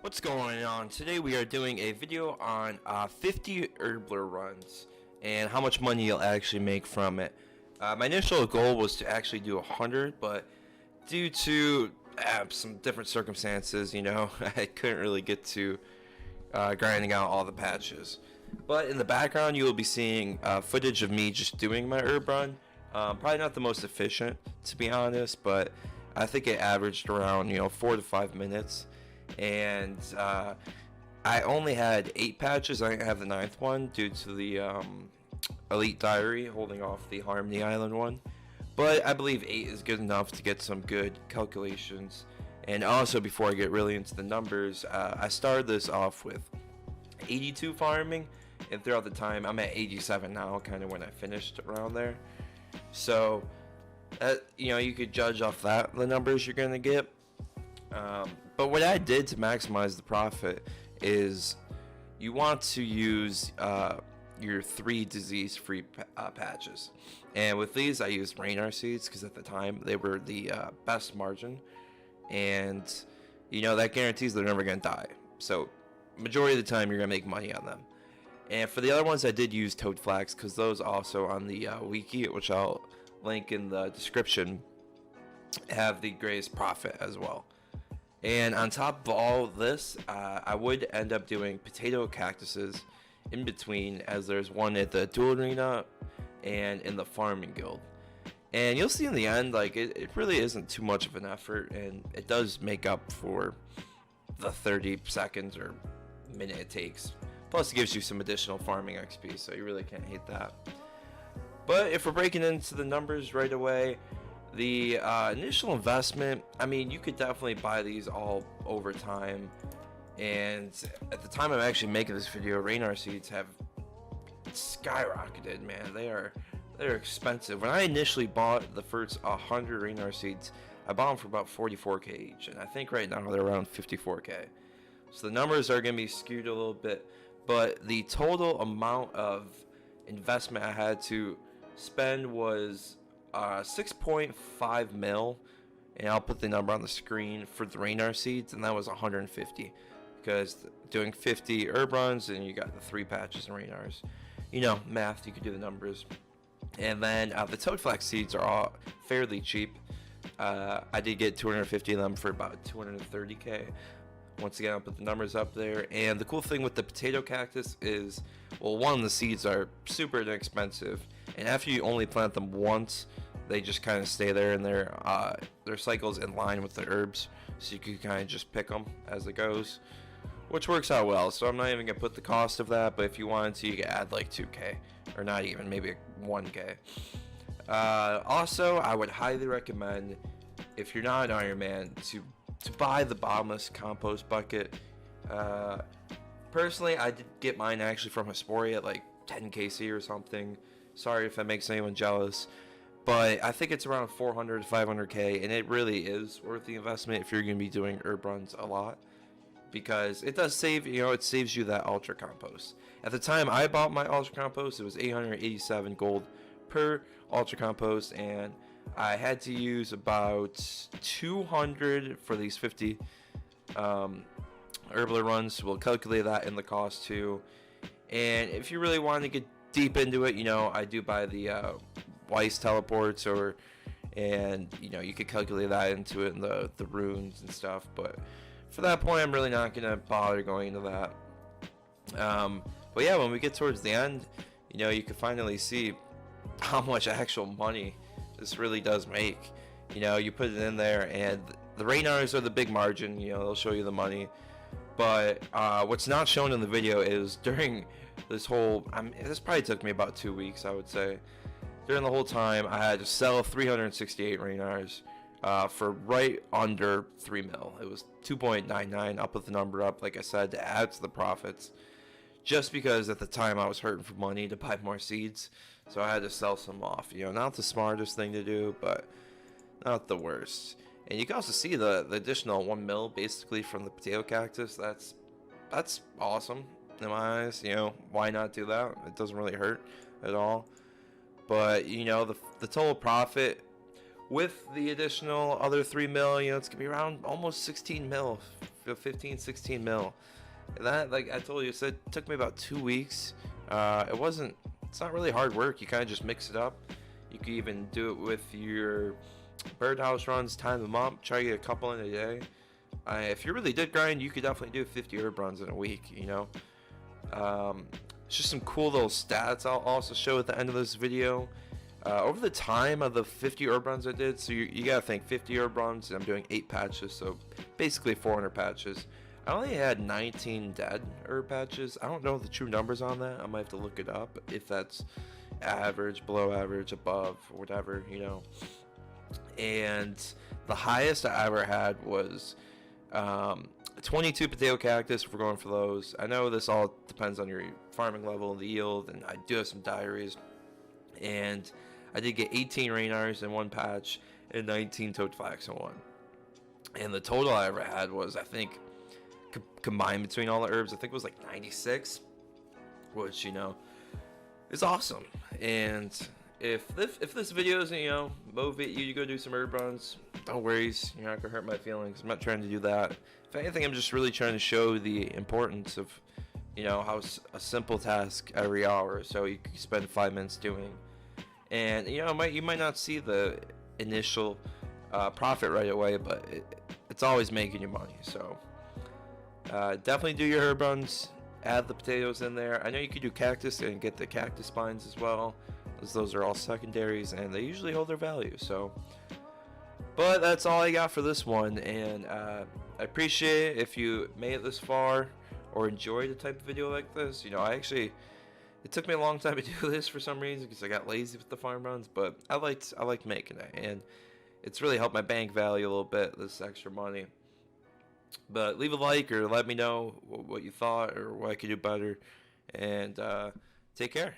What's going on? Today we are doing a video on 50 Herbler runs and how much money you'll actually make from it. My initial goal was to actually do 100, but due to some different circumstances, I couldn't really get to grinding out all the patches. But in the background you will be seeing footage of me just doing my herb run. Probably not the most efficient, to be honest, but I think it averaged around 4 to 5 minutes. And I only had 8 patches. I didn't have the 9th one due to the Elite Diary holding off the Harmony Island one, but I believe 8 is good enough to get some good calculations. And also, before I get really into the numbers, I started this off with 82 farming, and throughout the time I'm at 87 now, kind of when I finished around there. So you could judge off that the numbers you're gonna get. But what I did to maximize the profit is you want to use your 3 disease-free patches. And with these, I used Rainar seeds because at the time they were the best margin, and that guarantees they're never going to die. So majority of the time you're going to make money on them. And for the other ones, I did use Toad Flax because those also on the wiki, which I'll link in the description, have the greatest profit as well. And on top of all this, I would end up doing potato cactuses in between, as there's one at the duel arena and in the farming guild. And you'll see in the end, like, it really isn't too much of an effort, and it does make up for the 30 seconds or minute it takes. Plus it gives you some additional farming XP, so you really can't hate that. But if we're breaking into the numbers right away, the initial investment, I mean, you could definitely buy these all over time. And at the time I'm actually making this video, Rainar seeds have skyrocketed, man. They're expensive. When I initially bought the first 100 Rainar seeds, I bought them for about 44k each, and I think right now they're around 54k. So the numbers are going to be skewed a little bit, but the total amount of investment I had to spend was 6.5 mil, and I'll put the number on the screen for the Rainar seeds, and that was 150 because doing 50 herb runs and you got the 3 patches and Rainars, math, you could do the numbers. And then the Toad Flax seeds are all fairly cheap. I did get 250 of them for about 230k. Once again, I'll put the numbers up there. And the cool thing with the potato cactus is, well, one, the seeds are super inexpensive, and after you only plant them once, they just kind of stay there, and their cycle's in line with the herbs, so you can kind of just pick them as it goes, which works out well. So I'm not even gonna put the cost of that, but if you wanted to, you could add like 2k, or not even, maybe 1k. Also, I would highly recommend, if you're not an Iron Man, to buy the bottomless compost bucket. Personally, I did get mine actually from Hesperia at like 10kc or something. Sorry if that makes anyone jealous, but I think it's around 400 to 500k, and it really is worth the investment if you're going to be doing herb runs a lot, because it does save, it saves you that ultra compost. At the time I bought my ultra compost, it was 887 gold per ultra compost, and I had to use about 200 for these 50 Herbler runs. We'll calculate that in the cost too. And if you really want to get deep into it, I do buy the Weiss teleports, and you could calculate that into it in the runes and stuff. But for that point, I'm really not gonna bother going into that. But yeah, when we get towards the end, you can finally see how much actual money this really does make. You put it in there, and the Rainars are the big margin. They'll show you the money. But what's not shown in the video is during this whole, this probably took me about 2 weeks, I would say. During the whole time, I had to sell 368 Rainars for right under 3 mil. It was 2.99. I'll put the number up, like I said, to add to the profits. Just because at the time I was hurting for money to buy more seeds, so I had to sell some off. Not the smartest thing to do, but not the worst. And you can also see the additional 1 mil basically from the potato cactus. That's awesome in my eyes. Why not do that? It doesn't really hurt at all. But the total profit with the additional other 3 mil, it's gonna be around almost 16 mil 15, 16 mil. And that, like I told you, it took me about 2 weeks. It's not really hard work. You kind of just mix it up. You can even do it with your birdhouse runs, time them up, try to get a couple in a day. If you really did grind, you could definitely do 50 herb runs in a week, you know. It's just some cool little stats I'll also show at the end of this video. Over the time of the 50 herb runs I did, so you gotta think 50 herb runs, and I'm doing 8 patches, so basically 400 patches. I only had 19 dead herb patches. I don't know the true numbers on that. I might have to look it up if that's average, below average, above, or whatever, you know. And the highest I ever had was 22 potato cactus, if we're going for those. I know this all depends on your farming level and the yield, and I do have some diaries. And I did get 18 rainars in one patch and 19 toad flax in one. And the total I ever had was, I think, combined between all the herbs, I think it was like 96, which, you know, is awesome. And if this video doesn't, you know, motivate you to go do some herb runs, don't worry, you're not gonna hurt my feelings. I'm not trying to do that. If anything, I'm just really trying to show the importance of, you know, how a simple task every hour, so you can spend 5 minutes doing. And you know, you might not see the initial profit right away, but it's always making you money. So definitely do your herb runs. Add the potatoes in there. I know you could do cactus and get the cactus spines as well, as those are all secondaries and they usually hold their value. So, but that's all I got for this one, and I appreciate it if you made it this far or enjoyed a type of video like this. You know, it took me a long time to do this for some reason because I got lazy with the farm runs, but I liked making it, and it's really helped my bank value a little bit, this extra money. But leave a like or let me know what you thought or what I could do better, and take care.